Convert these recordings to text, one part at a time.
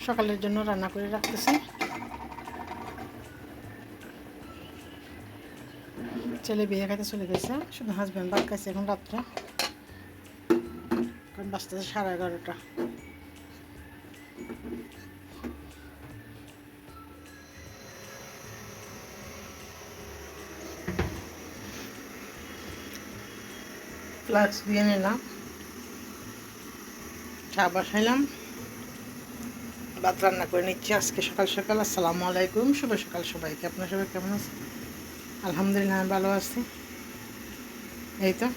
সকালের জন্য রান্না করে রাখতেছি। ছেলে বিয়ে খাইতে চলে গেছে, শুধু হাজব্যান্ড ভাত খাইছে এখন রাত্রে, কারণ বাজতেছে 11:30। ফ্লাক্স দিয়ে নিলাম, চা বসাইলাম, ভাত রান্না করে নিচ্ছি আজকে সকাল সকাল। আসসালামু আলাইকুম, শুভ সকাল সবাইকে। আপনার সবাই কেমন আছে? আলহামদুলিল্লাহ আমি ভালো আছি। এই তো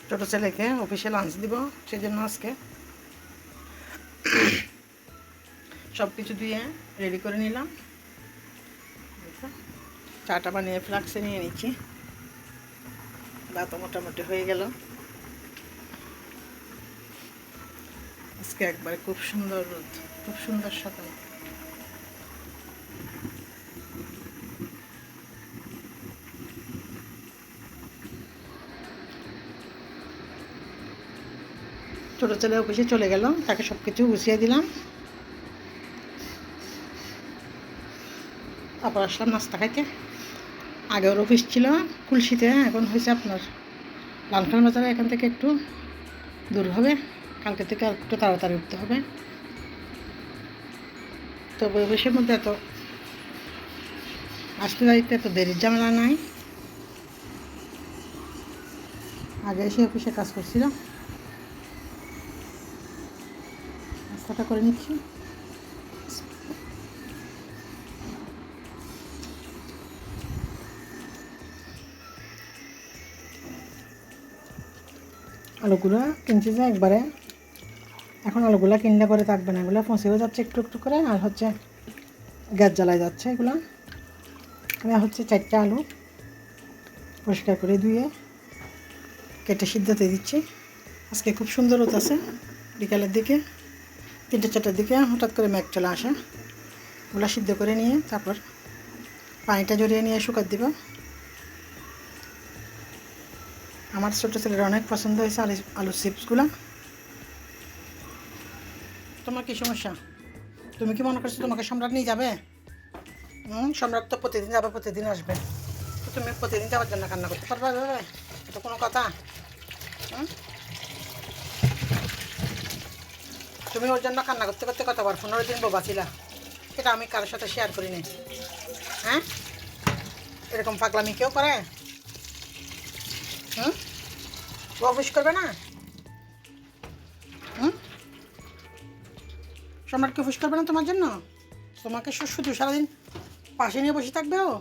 ছোটো ছেলেকে অফিসে লাঞ্চ দিব, সেই জন্য আজকে সব কিছু দিয়ে রেডি করে নিলাম। চাটা বানিয়ে ফ্লাক্সে নিয়ে নিচ্ছি। ভাত মোটামুটি হয়ে গেল। আজকে একবারে খুব সুন্দর রোদ, খুব সুন্দর সকাল। ছোটো ছেলে অফিসে চলে গেল, তাকে সব কিছু গুছিয়ে দিলাম। তারপর আসলাম নাস্তা খাইতে। আগে ওর অফিস ছিল খুলশিতে, এখন হয়েছে আপনার লালখান বাজারে। এখান থেকে একটু দূর হবে, কালকে থেকে আর একটু তাড়াতাড়ি উঠতে হবে। তবে অফিসের মধ্যে এত আসতে যাইতে এত দেরির ঝামেলা নাই। আগে এসে অফিসে কাজ করছিলাম। নাস্তাটা করে নিচ্ছি। আলুগুলো কিনছি যে একবারে, এখন আলুগুলো কিনলে পরে থাকবে না, এগুলো ফসেও যাচ্ছে একটু একটু করে, আর হচ্ছে গ্যাস জ্বালায় যাচ্ছে এগুলো। আমি হচ্ছে 4টা আলু পরিষ্কার করে ধুয়ে কেটে সিদ্ধতে দিচ্ছি। আজকে খুব সুন্দর রোদ আছে, বিকালের দিকে 3-4টার দিকে হঠাৎ করে মেঘ চলে আসে। ওগুলো সিদ্ধ করে নিয়ে তারপর পানিটা জড়িয়ে নিয়ে শুকাত দিব। আমার ছোটো ছেলের অনেক পছন্দ হয়েছে আলুর চিপসগুলো। তোমার কী সমস্যা? তুমি কি মনে করছো তোমাকে সম্রাট নিয়ে যাবে? সম্রাট তো প্রতিদিন যাবে, প্রতিদিন আসবে। তো তুমি প্রতিদিন যাওয়ার জন্য কান্না করতে পারবে? এটা কোনো কথা? তুমি ওর জন্য কান্না করতে করতে কতবার 15 দিন বোবা ছিলা, এটা আমি কারোর সাথে শেয়ার করি নি। হ্যাঁ, এরকম পাগলামি কেউ করে? ও অফিস করবে না? সম্রাট কি অফিস করবে না তোমার জন্য? তোমাকে শুধু সারাদিন পাশে নিয়ে বসে থাকবে ও?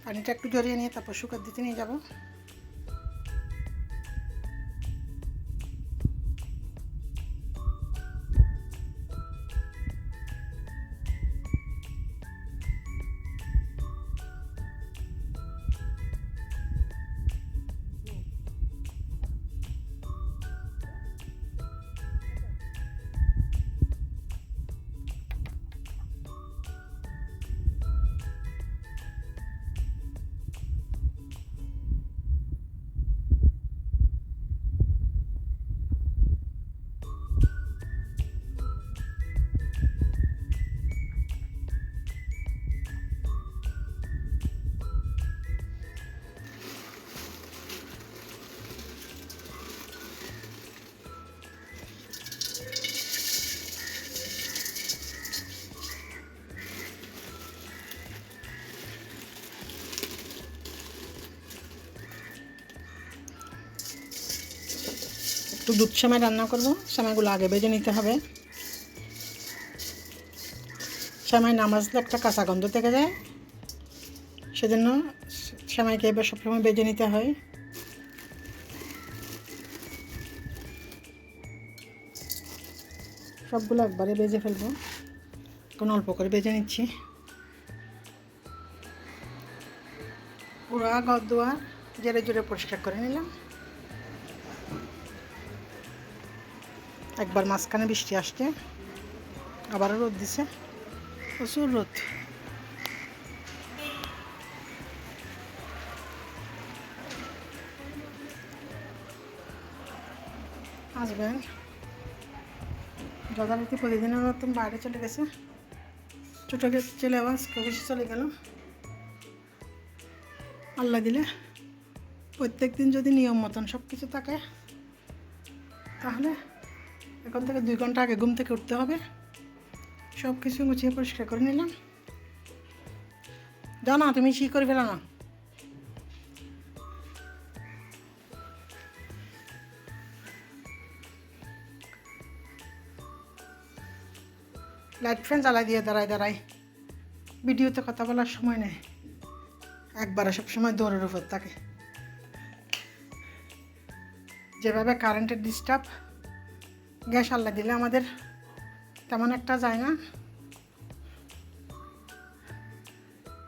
পানিটা একটু জড়িয়ে নিয়ে তারপর শুকাত দিতে নিয়ে যাবো। একটু দুধ সেমাই রান্না করবো। সেমাইগুলো আগে ভেজে নিতে হবে। সেমাই না ভাজলে একটা কাঁচা গন্ধ থেকে যায়, সেজন্য সেমাইকে এবার সবসময় ভেজে নিতে হয়। সবগুলো একবারে ভেজে ফেলবো, এখন অল্প করে ভেজে নিচ্ছি। পুরা ঘর দুয়ার জেরে জোরে পরিষ্কার করে নিলাম। একবার মাঝখানে বৃষ্টি আসছে, আবারও রোদ দিছে, প্রচুর রোদ। হাজব্যান্ড যথারীতি প্রতিদিনের মতন বাইরে চলে গেছে, ছোটো ছেলে আজকে বেশি চলে গেল। আল্লাহ দিলে প্রত্যেক দিন যদি নিয়ম মতন সব কিছু থাকে তাহলে এখন থেকে 2 ঘন্টা আগে ঘুম থেকে উঠতে হবে। সব কিছু গুছিয়ে পরিষ্কার করে নিলাম। যাও না, তুমি কি করে ফেলো না। লাইট ফ্যান জ্বালাই দিয়ে দাঁড়ায় ভিডিওতে কথা বলার সময় নেই, একবারে সবসময় দৌড়ের উপর থাকে। যেভাবে কারেন্টের ডিস্টার্ব, গ্যাস আল্লাহ দিলে আমাদের তেমন একটা যায় না,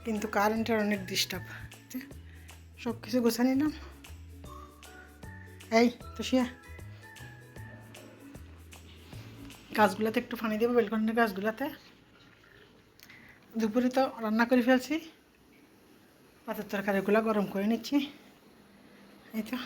কিন্তু কারেন্টের অনেক ডিস্টার্ব। সব কিছু গোছা নিলাম। এই তো শিয়া গাছগুলোতে একটু পানি দেবো, বেলকনির গাছগুলোতে। দুপুরে তো রান্না করে ফেলছি, পাতের তরকারিগুলো গরম করে নিচ্ছি। এই তো